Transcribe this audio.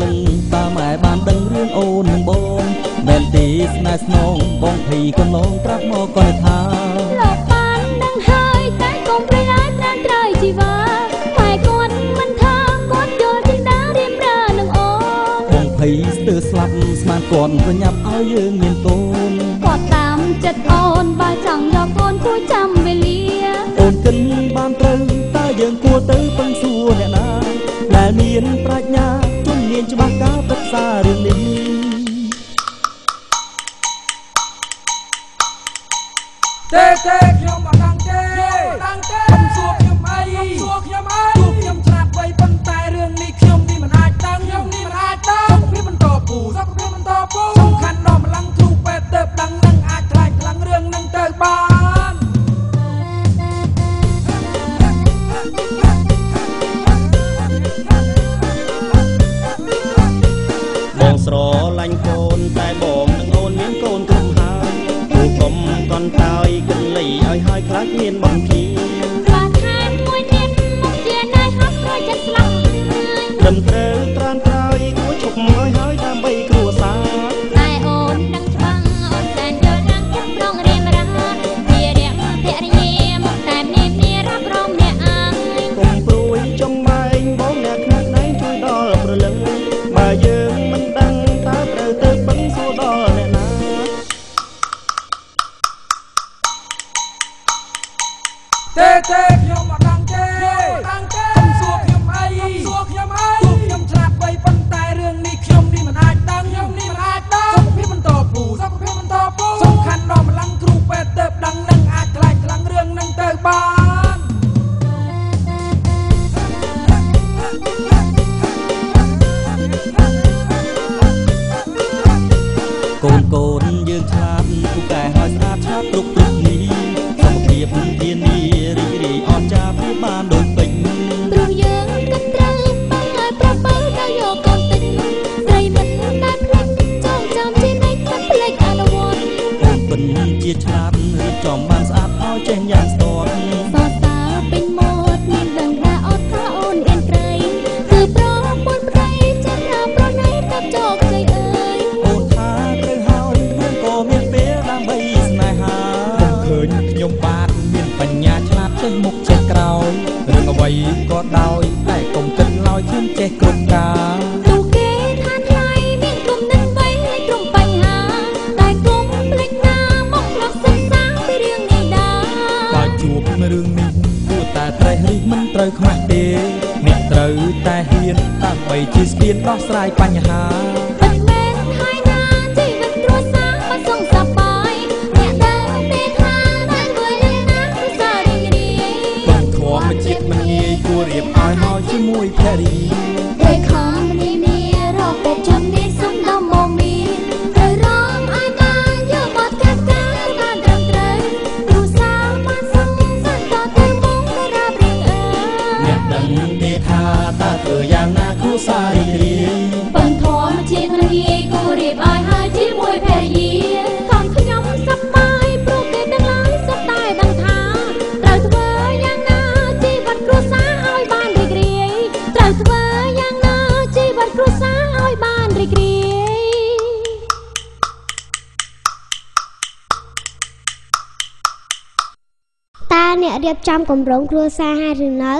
លឹងតាម៉ែបានដឹងរឿងអូននឹងបងមែនទីស្នេហ៍ស្នងបងភីកន្លងប្រាប់មកក៏ថាលោកបានដឹងហើយតែកុំប្រឡាយត្រានត្រៃជីវ៉ាតែគាត់មិនថាគាត់យល់ទីណារៀបរើនឹងអូនបងភីស្ទើរស្លាប់ស្មានគាត់ប្រញាប់ឲ្យយើងមានកូនគាត់តាមចិត្តអូនបើចង់យកកូនគួរចាំវេលាអូនគិនបានត្រូវតើយើងគួរទៅពឹងសួរអ្នកណាដែលមានប្រាជ្ញាជំនាញច្បាស់ការប្រឹក្សារឿងនេះទេខ្ញុំអត់ដឹងទេខ្ញុំសួរខ្ញុំអីទូខ្ញុំឆ្លាតវៃប៉ុន្តែរឿងនេះខ្ញុំនេះមិនអាចដឹងសុខភាពមិនតពូសំខាន់ដល់ម្លឹងគ្រូពេទ្យទៅដឹងនឹងអាចខ្លាចខ្លាំងរឿងនឹងទៅបានបងស្រឡាញ់កូនតែបងនឹងអូនមានកូនគ្រប់ហើយគូកុំកន់តើយគិនលីឲ្យហើយខ្លាចមានបងភីបាទខានមួយទៀតមកជាណៃហត់ក្រោយចិត្តស្លាប់ត្រឹមត្រូវត្រានត្រោយគួរឈប់ឲ្យហើយដើម្បីគ្រួសារតែអូនដឹងច្បាស់អូនតែនយល់ដឹងចិត្តក្នុងរៀមរាជារាមភរិយាមកតែនារាប់រំអ្នកអើយកុំព្រួយចំបែងបងអ្នកខ្នើយណៃជួយដល់ព្រលឹងបើយើងមិនដឹងតើត្រូវទៅពឹងសួរដល់អ្នកណាទេខ្ញុំអត់ដឹងទេខ្ញុំសួរខ្ញុំអីទូខ្ញុំឆ្លាតវៃប៉ុន្តែរឿងនេះខ្ញុំនេះមិនអាចដឹងសុខភាពមិនតពូសំខាន់ដល់ម្លឹងគ្រូពេទ្យទៅដឹងនឹងអាចខ្លាចខ្លាំងរឿងនឹងទៅបានកូនយើងឆ្លាតពូកែហើយស្អាតឆ្លាតគ្រប់នេះសុខភាពធានារីករាយអស្ចារ្យពីបានដូចពេញព្រោះយើងគិតត្រូវបងឲ្យប្រាប់បើទៅយកកូនតិចស្រីមិនដែលភ្លេចចងចាំជានិច្ចមិនភ្លេចអនុវត្តកូនពិនជាឆ្លាតរៀបចំបានស្អាតឲ្យចេះយ៉ាងស្ទាត់សរសើរពេញមាត់មានដឹងថាអត់ថាអូនអៀនព្រៃគឺប្រពន្ធប្តីចិត្តណាប្រណីទៅជោគជ័យអើយអូនថាត្រូវហើយយើងក៏មានពេលដើម្បីស្នេហាខ្ញុំឃើញខ្ញុំបាទមានបញ្ញាឆ្លាតចេះមុខចេះក្រោយរឿងអ្វីក៏ដោយតែកុំគិតឡើយខ្ញុំចេះគ្រប់ការទូគេថាថ្លៃមានគុំនឹងໄວលេចក្រុមបញ្ហាតែគុំភ្លេចណាមកផ្លាស់សិក្សាពីរឿងនេះដែរបើជួបរឿងនេះគួរតែត្រេះរិះមិនត្រូវខ្មាស់ទេអ្នកត្រូវតែហ៊ានដើម្បីជាស្ពានដោះស្រាយបញ្ហាមិនមែនហើយណាជីវិតគ្រួសារមិនសងសប្បាយអ្នកដឹងទេថាតែមួយលេណាគឺសាររីករាយបងធម្មជាតិមិនងាយគួររៀបឲ្យហើយជាមួយភរិយាតែខំនេះរកតែជំនាញសំដំមកមានត្រូវរងឲ្យបានយកបទកាត់ការបានត្រឹមត្រូវគ្រួសារបានសងសឹកតទៅមកទៅរាប់រៀងអ្នកដឹងទេថាតើធ្វើយ៉ាងណាគ្រួសាររីករាយបងធម្មជាតិមិនងាយគួររៀបឲ្យហើយជាមួយភរិយាកូនខ្ញុំសប្បាយព្រោះគេទាំងឡាយសុទ្ធតែដឹងថាត្រូវធ្វើយ៉ាងណាជីវិតគ្រួសារឲ្យបានរីករាយត្រូវធ្វើយ៉ាងណាជីវិតគ្រួសារឲ្យបានរីករាយតើអ្នករៀបចំគម្រោងគ្រួសារហើយឬនៅ